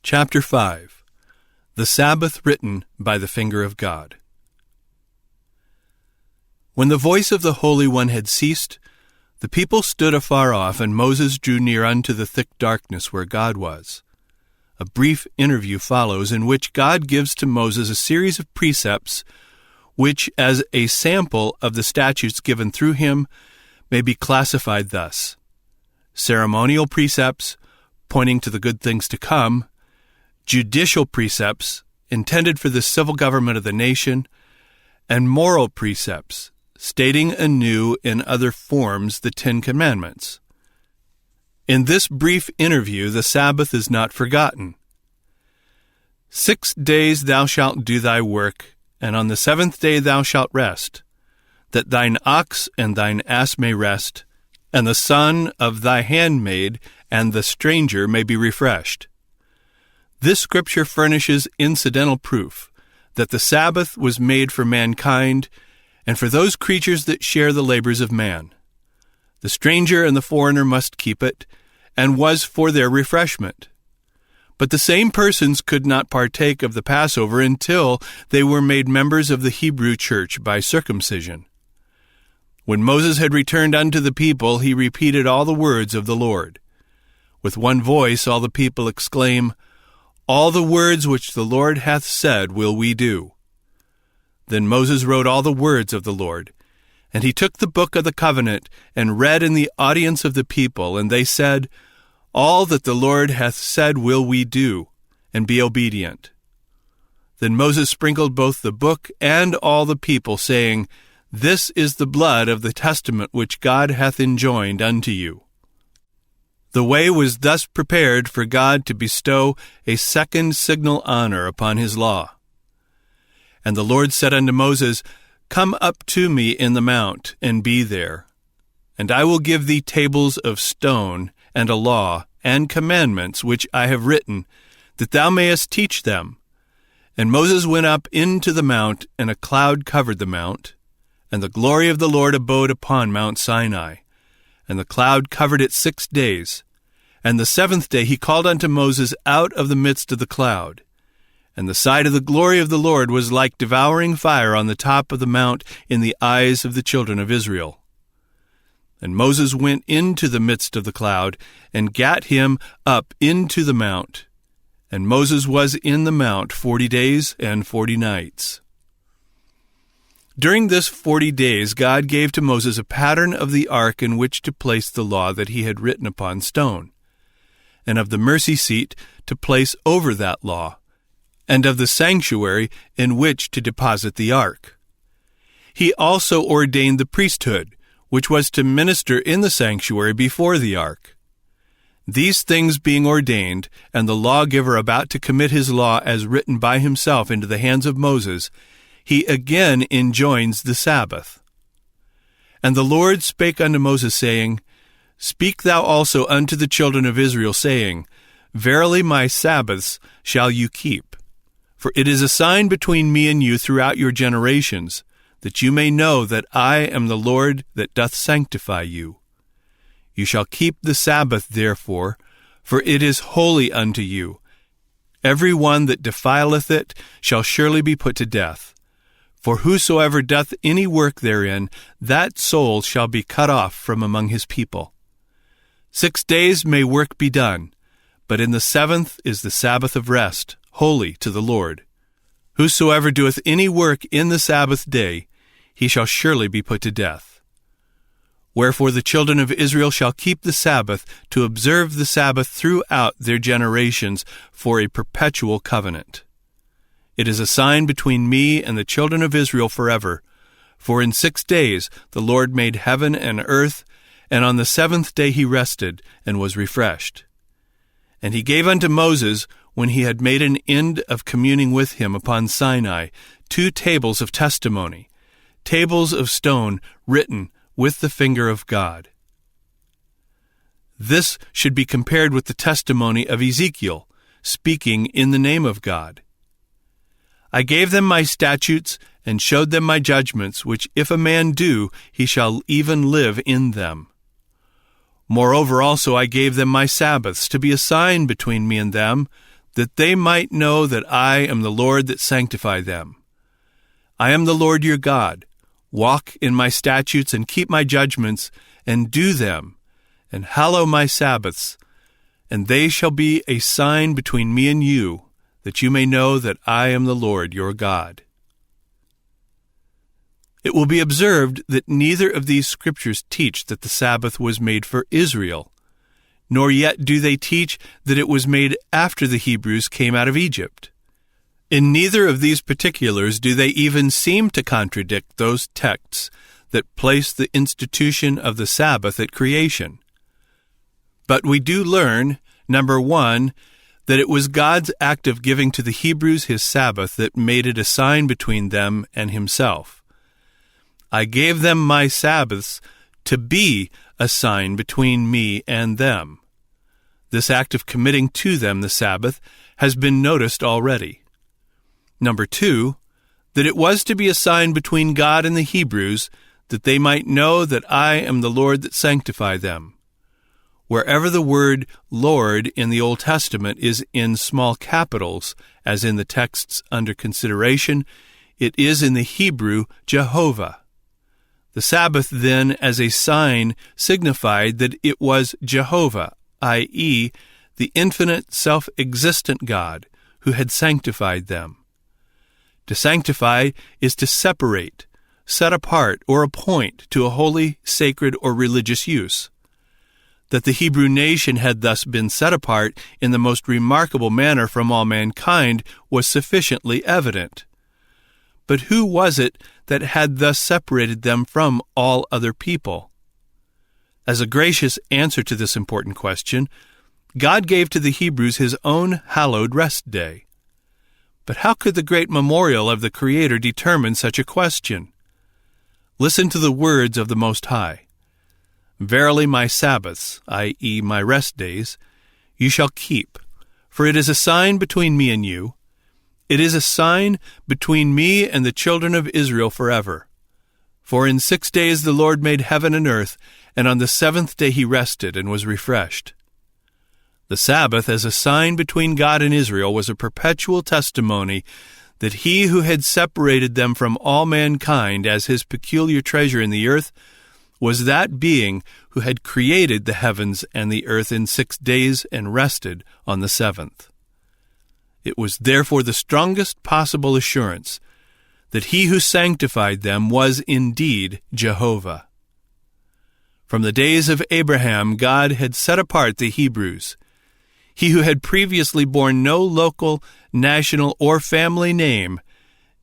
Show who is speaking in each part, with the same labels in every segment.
Speaker 1: Chapter 5. The Sabbath written by the finger of God. When the voice of the Holy One had ceased, the people stood afar off, and Moses drew near unto the thick darkness where God was. A brief interview follows, in which God gives to Moses a series of precepts which, as a sample of the statutes given through him, may be classified thus: ceremonial precepts, pointing to the good things to come; judicial precepts, intended for the civil government of the nation; and moral precepts, stating anew in other forms the 10 Commandments. In this brief interview, the Sabbath is not forgotten. 6 days thou shalt do thy work, and on the 7th day thou shalt rest, that thine ox and thine ass may rest, and the son of thy handmaid and the stranger may be refreshed. This scripture furnishes incidental proof that the Sabbath was made for mankind and for those creatures that share the labors of man. The stranger and the foreigner must keep it, and was for their refreshment. But the same persons could not partake of the Passover until they were made members of the Hebrew church by circumcision. When Moses had returned unto the people, he repeated all the words of the Lord. With one voice all the people exclaim, "All the words which the Lord hath said will we do." Then Moses wrote all the words of the Lord, and he took the book of the covenant and read in the audience of the people, and they said, "All that the Lord hath said will we do, and be obedient." Then Moses sprinkled both the book and all the people, saying, "This is the blood of the testament which God hath enjoined unto you." The way was thus prepared for God to bestow a second signal honor upon his law. And the Lord said unto Moses, "Come up to me in the mount, and be there. And I will give thee tables of stone, and a law, and commandments, which I have written, that thou mayest teach them." And Moses went up into the mount, and a cloud covered the mount, and the glory of the Lord abode upon Mount Sinai. And the cloud covered it 6 days. And the 7th day he called unto Moses out of the midst of the cloud. And the sight of the glory of the Lord was like devouring fire on the top of the mount in the eyes of the children of Israel. And Moses went into the midst of the cloud, and gat him up into the mount. And Moses was in the mount 40 days and 40 nights. During this 40 days God gave to Moses a pattern of the ark in which to place the law that he had written upon stone, and of the mercy seat to place over that law, and of the sanctuary in which to deposit the ark. He also ordained the priesthood, which was to minister in the sanctuary before the ark. These things being ordained, and the lawgiver about to commit his law as written by himself into the hands of Moses, he again enjoins the Sabbath. And the Lord spake unto Moses, saying, "Speak thou also unto the children of Israel, saying, Verily my Sabbaths shall you keep. For it is a sign between me and you throughout your generations, that you may know that I am the Lord that doth sanctify you. You shall keep the Sabbath therefore, for it is holy unto you. Every one that defileth it shall surely be put to death. For whosoever doth any work therein, that soul shall be cut off from among his people. 6 days may work be done, but in the 7th is the Sabbath of rest, holy to the Lord. Whosoever doeth any work in the Sabbath day, he shall surely be put to death. Wherefore the children of Israel shall keep the Sabbath, to observe the Sabbath throughout their generations for a perpetual covenant. It is a sign between me and the children of Israel forever. For in 6 days the Lord made heaven and earth, and on the 7th day he rested, and was refreshed. And he gave unto Moses, when he had made an end of communing with him upon Sinai, 2 tables of testimony, tables of stone written with the finger of God. This should be compared with the testimony of Ezekiel, speaking in the name of God. I gave them my statutes, and showed them my judgments, which if a man do, he shall even live in them. Moreover also I gave them my Sabbaths, to be a sign between me and them, that they might know that I am the Lord that sanctify them. I am the Lord your God. Walk in my statutes and keep my judgments, and do them, and hallow my Sabbaths, and they shall be a sign between me and you, that you may know that I am the Lord your God. It will be observed that neither of these scriptures teach that the Sabbath was made for Israel, nor yet do they teach that it was made after the Hebrews came out of Egypt. In neither of these particulars do they even seem to contradict those texts that place the institution of the Sabbath at creation. But we do learn, number one, that it was God's act of giving to the Hebrews his Sabbath that made it a sign between them and himself. I gave them my Sabbaths to be a sign between me and them. This act of committing to them the Sabbath has been noticed already. Number two, that it was to be a sign between God and the Hebrews, that they might know that I am the Lord that sanctify them. Wherever the word Lord in the Old Testament is in small capitals, as in the texts under consideration, it is in the Hebrew Jehovah. The Sabbath then, as a sign, signified that it was Jehovah, i.e., the infinite self-existent God, who had sanctified them. To sanctify is to separate, set apart, or appoint to a holy, sacred, or religious use. That the Hebrew nation had thus been set apart in the most remarkable manner from all mankind was sufficiently evident. But who was it that had thus separated them from all other people? As a gracious answer to this important question, God gave to the Hebrews his own hallowed rest day. But how could the great memorial of the Creator determine such a question? Listen to the words of the Most High. Verily my Sabbaths, i.e., my rest days, you shall keep, for it is a sign between me and you. It is a sign between me and the children of Israel forever. For in 6 days the Lord made heaven and earth, and on the seventh day he rested and was refreshed. The Sabbath, as a sign between God and Israel, was a perpetual testimony that he who had separated them from all mankind as his peculiar treasure in the earth was that being who had created the heavens and the earth in 6 days and rested on the seventh. It was therefore the strongest possible assurance that he who sanctified them was indeed Jehovah. From the days of Abraham, God had set apart the Hebrews. He who had previously borne no local, national, or family name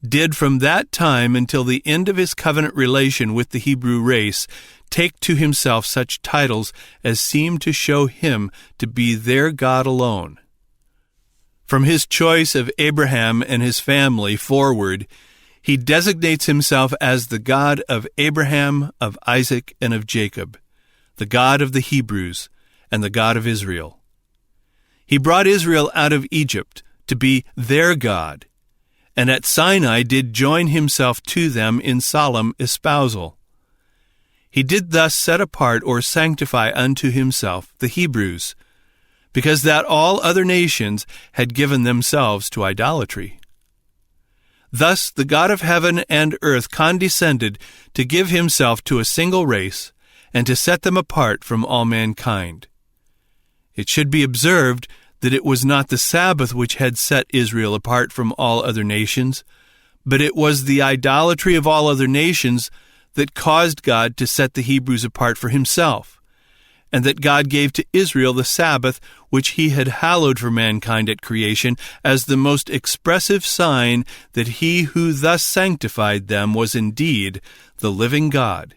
Speaker 1: did from that time until the end of his covenant relation with the Hebrew race take to himself such titles as seemed to show him to be their God alone. From his choice of Abraham and his family forward, he designates himself as the God of Abraham, of Isaac, and of Jacob, the God of the Hebrews, and the God of Israel. He brought Israel out of Egypt to be their God, and at Sinai did join himself to them in solemn espousal. He did thus set apart or sanctify unto himself the Hebrews, because that all other nations had given themselves to idolatry. Thus the God of heaven and earth condescended to give himself to a single race, and to set them apart from all mankind. It should be observed that it was not the Sabbath which had set Israel apart from all other nations, but it was the idolatry of all other nations that caused God to set the Hebrews apart for himself, and that God gave to Israel the Sabbath which he had hallowed for mankind at creation as the most expressive sign that he who thus sanctified them was indeed the living God.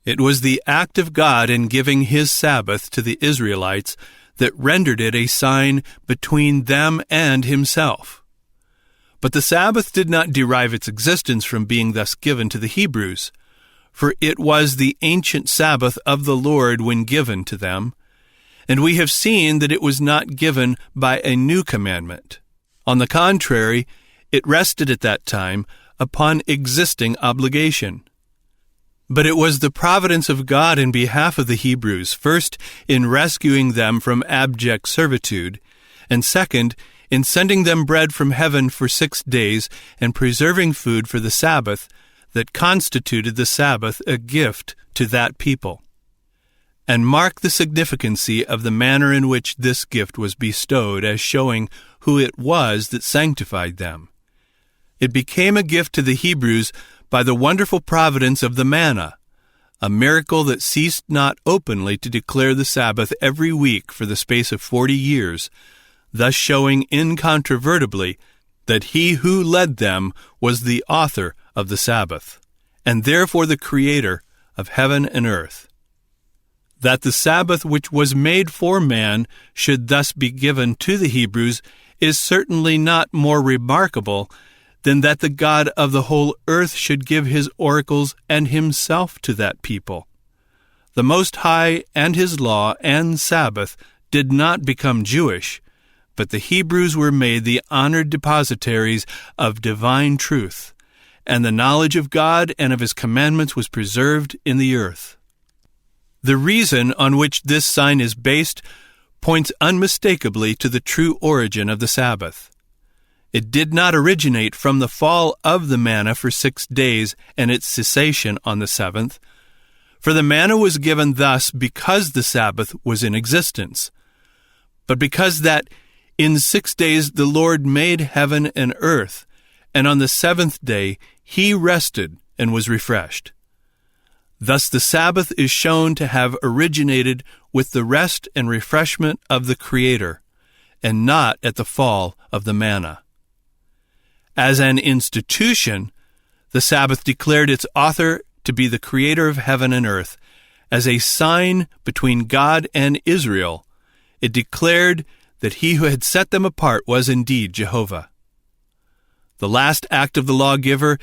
Speaker 1: It was the act of God in giving his Sabbath to the Israelites that rendered it a sign between them and himself. But the Sabbath did not derive its existence from being thus given to the Hebrews, for it was the ancient Sabbath of the Lord when given to them, and we have seen that it was not given by a new commandment. On the contrary, it rested at that time upon existing obligation. But it was the providence of God in behalf of the Hebrews, first in rescuing them from abject servitude, and second, in sending them bread from heaven for 6 days and preserving food for the Sabbath, that constituted the Sabbath a gift to that people. And mark the significancy of the manner in which this gift was bestowed as showing who it was that sanctified them. It became a gift to the Hebrews by the wonderful providence of the manna, a miracle that ceased not openly to declare the Sabbath every week for the space of 40 years, thus showing incontrovertibly that he who led them was the author of the Sabbath, and therefore the Creator of heaven and earth. That the Sabbath which was made for man should thus be given to the Hebrews is certainly not more remarkable than that the God of the whole earth should give his oracles and himself to that people. The Most High and his law and Sabbath did not become Jewish, but the Hebrews were made the honored depositaries of divine truth, and the knowledge of God and of his commandments was preserved in the earth. The reason on which this sign is based points unmistakably to the true origin of the Sabbath. It did not originate from the fall of the manna for 6 days and its cessation on the seventh, for the manna was given thus because the Sabbath was in existence, but because that in 6 days the Lord made heaven and earth, and on the seventh day he rested and was refreshed. Thus the Sabbath is shown to have originated with the rest and refreshment of the Creator, and not at the fall of the manna. As an institution, the Sabbath declared its author to be the Creator of heaven and earth. As a sign between God and Israel, it declared that he who had set them apart was indeed Jehovah. The last act of the lawgiver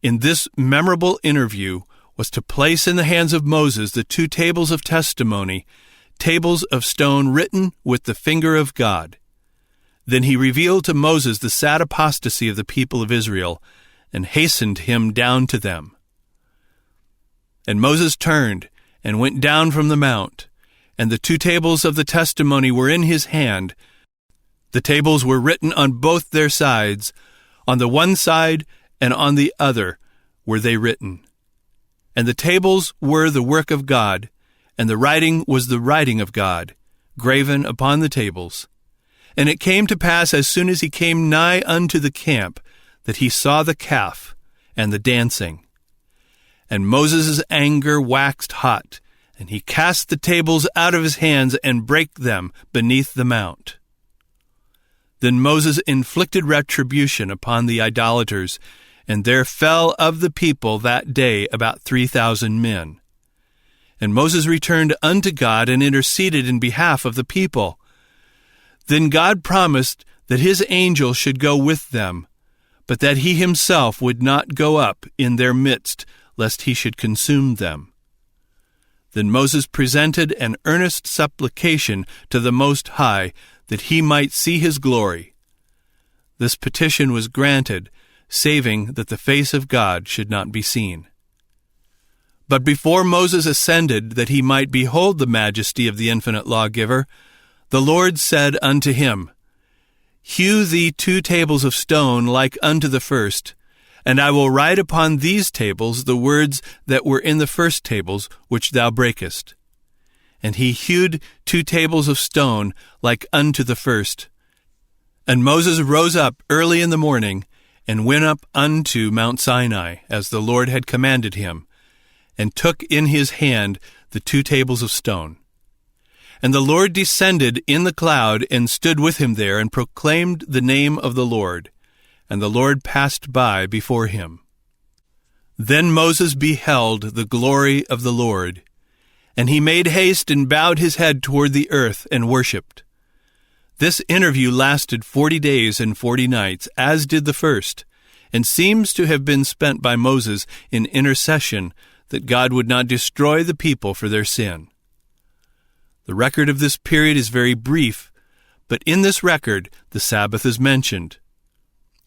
Speaker 1: in this memorable interview was to place in the hands of Moses the 2 tables of testimony, tables of stone written with the finger of God. Then he revealed to Moses the sad apostasy of the people of Israel, and hastened him down to them. And Moses turned and went down from the mount, and the 2 tables of the testimony were in his hand. The tables were written on both their sides, on the one side and on the other were they written. And the tables were the work of God, and the writing was the writing of God, graven upon the tables. And it came to pass, as soon as he came nigh unto the camp, that he saw the calf and the dancing. And Moses' anger waxed hot, and he cast the tables out of his hands and brake them beneath the mount. Then Moses inflicted retribution upon the idolaters, and there fell of the people that day about 3,000 men. And Moses returned unto God and interceded in behalf of the people. Then God promised that his angel should go with them, but that he himself would not go up in their midst, lest he should consume them. Then Moses presented an earnest supplication to the Most High, that he might see his glory. This petition was granted, saving that the face of God should not be seen. But before Moses ascended, that he might behold the majesty of the infinite lawgiver, the Lord said unto him, Hew thee 2 tables of stone like unto the first, and I will write upon these tables the words that were in the first tables which thou breakest. And he hewed 2 tables of stone like unto the first. And Moses rose up early in the morning, and went up unto Mount Sinai, as the Lord had commanded him, and took in his hand the 2 tables of stone. And the Lord descended in the cloud, and stood with him there, and proclaimed the name of the Lord. And the Lord passed by before him. Then Moses beheld the glory of the Lord, and he made haste and bowed his head toward the earth and worshipped. This interview lasted 40 days and 40 nights, as did the first, and seems to have been spent by Moses in intercession that God would not destroy the people for their sin. The record of this period is very brief, but in this record the Sabbath is mentioned.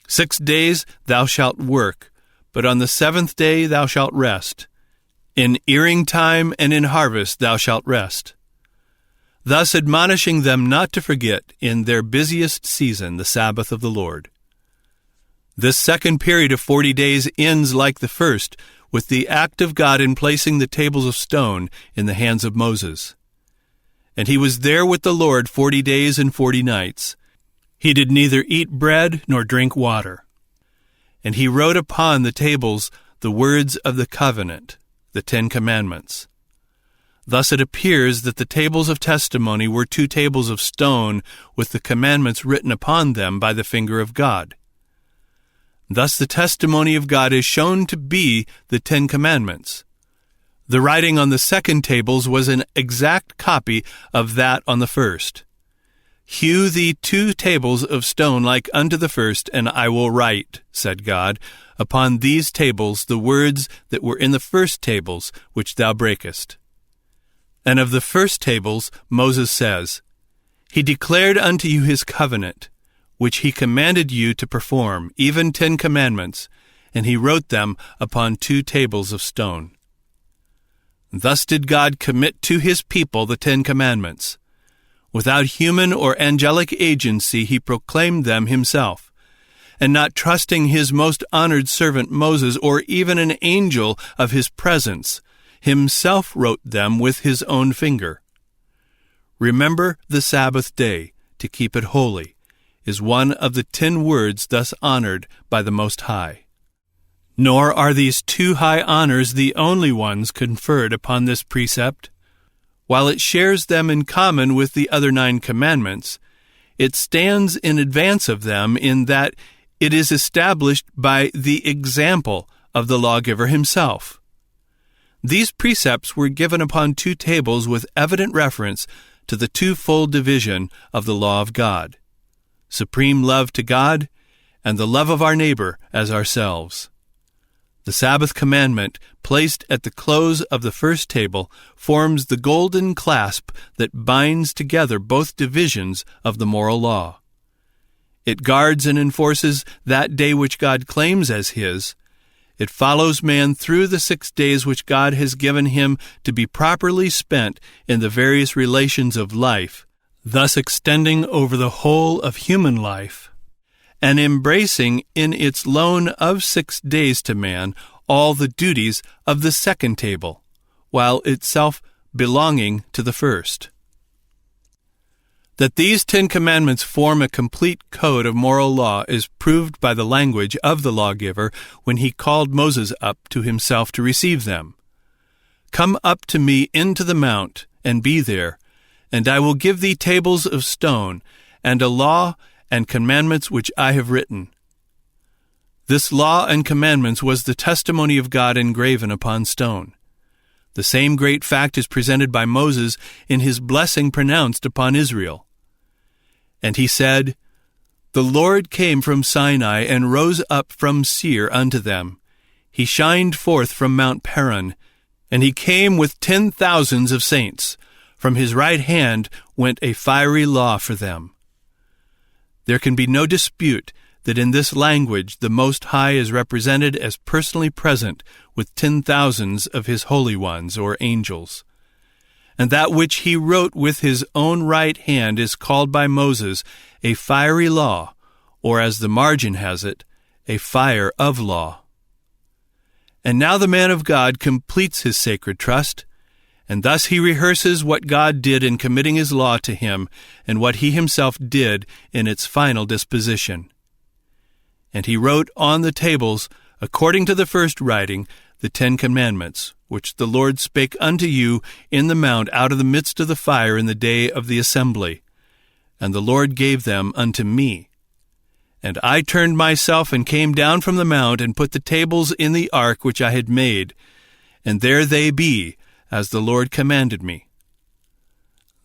Speaker 1: 6 days thou shalt work, but on the 7th day thou shalt rest. In earing time and in harvest thou shalt rest. thus admonishing them not to forget in their busiest season the Sabbath of the Lord. This second period of 40 days ends like the first, with the act of God in placing the tables of stone in the hands of Moses. And he was there with the Lord 40 days and 40 nights. He did neither eat bread nor drink water. And he wrote upon the tables the words of the covenant, the 10 Commandments. Thus it appears that the tables of testimony were 2 tables of stone with the commandments written upon them by the finger of God. Thus the testimony of God is shown to be the 10 Commandments. The writing on the second tables was an exact copy of that on the first. Hew thee 2 tables of stone like unto the first, and I will write, said God, upon these tables the words that were in the first tables which thou breakest. And of the first tables Moses says, He declared unto you his covenant, which he commanded you to perform, even 10 commandments, and he wrote them upon 2 tables of stone. Thus did God commit to his people the 10 commandments. Without human or angelic agency he proclaimed them himself, and not trusting his most honored servant Moses or even an angel of his presence, himself wrote them with his own finger. Remember the Sabbath day, to keep it holy, is one of the 10 words thus honored by the Most High. Nor are these 2 high honors the only ones conferred upon this precept. While it shares them in common with the other 9 commandments, it stands in advance of them in that it is established by the example of the lawgiver himself. These precepts were given upon 2 tables with evident reference to the twofold division of the law of God: supreme love to God and the love of our neighbor as ourselves. The Sabbath commandment, placed at the close of the first table, forms the golden clasp that binds together both divisions of the moral law. It guards and enforces that day which God claims as his. It follows man through the 6 days which God has given him to be properly spent in the various relations of life, thus extending over the whole of human life, and embracing in its loan of 6 days to man all the duties of the second table, while itself belonging to the first. That these 10 commandments form a complete code of moral law is proved by the language of the lawgiver when he called Moses up to himself to receive them. Come up to me into the mount, and be there, and I will give thee tables of stone, and a law and commandments which I have written. This law and commandments was the testimony of God engraven upon stone. The same great fact is presented by Moses in his blessing pronounced upon Israel. And he said, The Lord came from Sinai and rose up from Seir unto them. He shined forth from Mount Paran, and he came with 10,000s of saints. From his right hand went a fiery law for them. There can be no dispute that in this language the Most High is represented as personally present with 10,000s of his holy ones, or angels. And that which he wrote with his own right hand is called by Moses a fiery law, or as the margin has it, a fire of law. And now the man of God completes his sacred trust, and thus he rehearses what God did in committing his law to him, and what he himself did in its final disposition. And he wrote on the tables, according to the first writing, the 10 commandments, which the Lord spake unto you in the mount out of the midst of the fire in the day of the assembly. And the Lord gave them unto me. And I turned myself and came down from the mount, and put the tables in the ark which I had made, and there they be, as the Lord commanded me.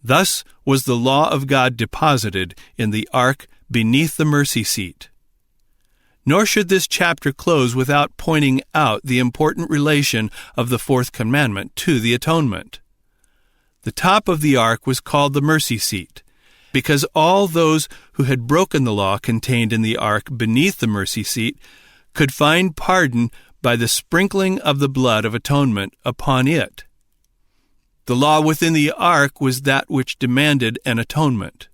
Speaker 1: Thus was the law of God deposited in the ark beneath the mercy seat. Nor should this chapter close without pointing out the important relation of the 4th commandment to the atonement. The top of the ark was called the mercy seat, because all those who had broken the law contained in the ark beneath the mercy seat could find pardon by the sprinkling of the blood of atonement upon it. The law within the ark was that which demanded an atonement.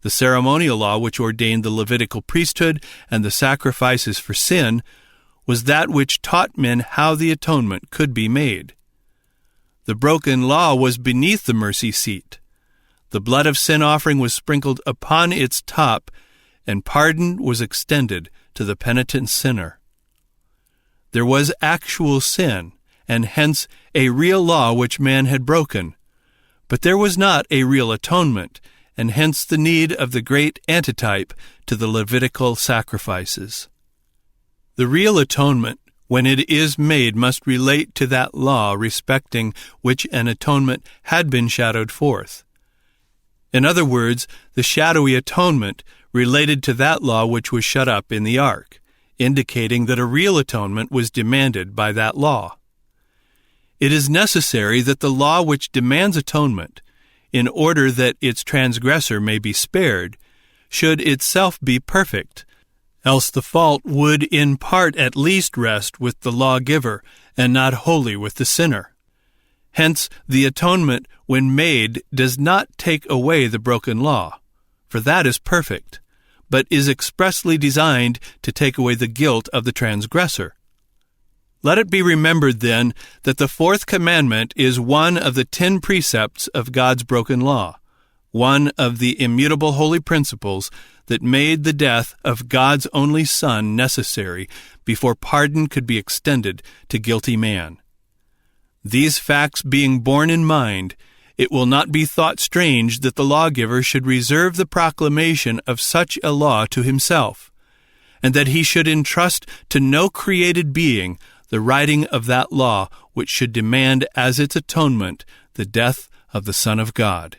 Speaker 1: The ceremonial law which ordained the Levitical priesthood and the sacrifices for sin was that which taught men how the atonement could be made. The broken law was beneath the mercy seat. The blood of sin offering was sprinkled upon its top, and pardon was extended to the penitent sinner. There was actual sin, and hence a real law which man had broken. But there was not a real atonement, and hence the need of the great antitype to the Levitical sacrifices. The real atonement, when it is made, must relate to that law respecting which an atonement had been shadowed forth. In other words, the shadowy atonement related to that law which was shut up in the ark, indicating that a real atonement was demanded by that law. It is necessary that the law which demands atonement, in order that its transgressor may be spared, should itself be perfect, else the fault would in part at least rest with the lawgiver, and not wholly with the sinner. Hence, the atonement, when made, does not take away the broken law, for that is perfect, but is expressly designed to take away the guilt of the transgressor. Let it be remembered, then, that the fourth commandment is one of the 10 precepts of God's broken law, one of the immutable holy principles that made the death of God's only Son necessary before pardon could be extended to guilty man. These facts being borne in mind, it will not be thought strange that the lawgiver should reserve the proclamation of such a law to himself, and that he should entrust to no created being the writing of that law which should demand as its atonement the death of the Son of God.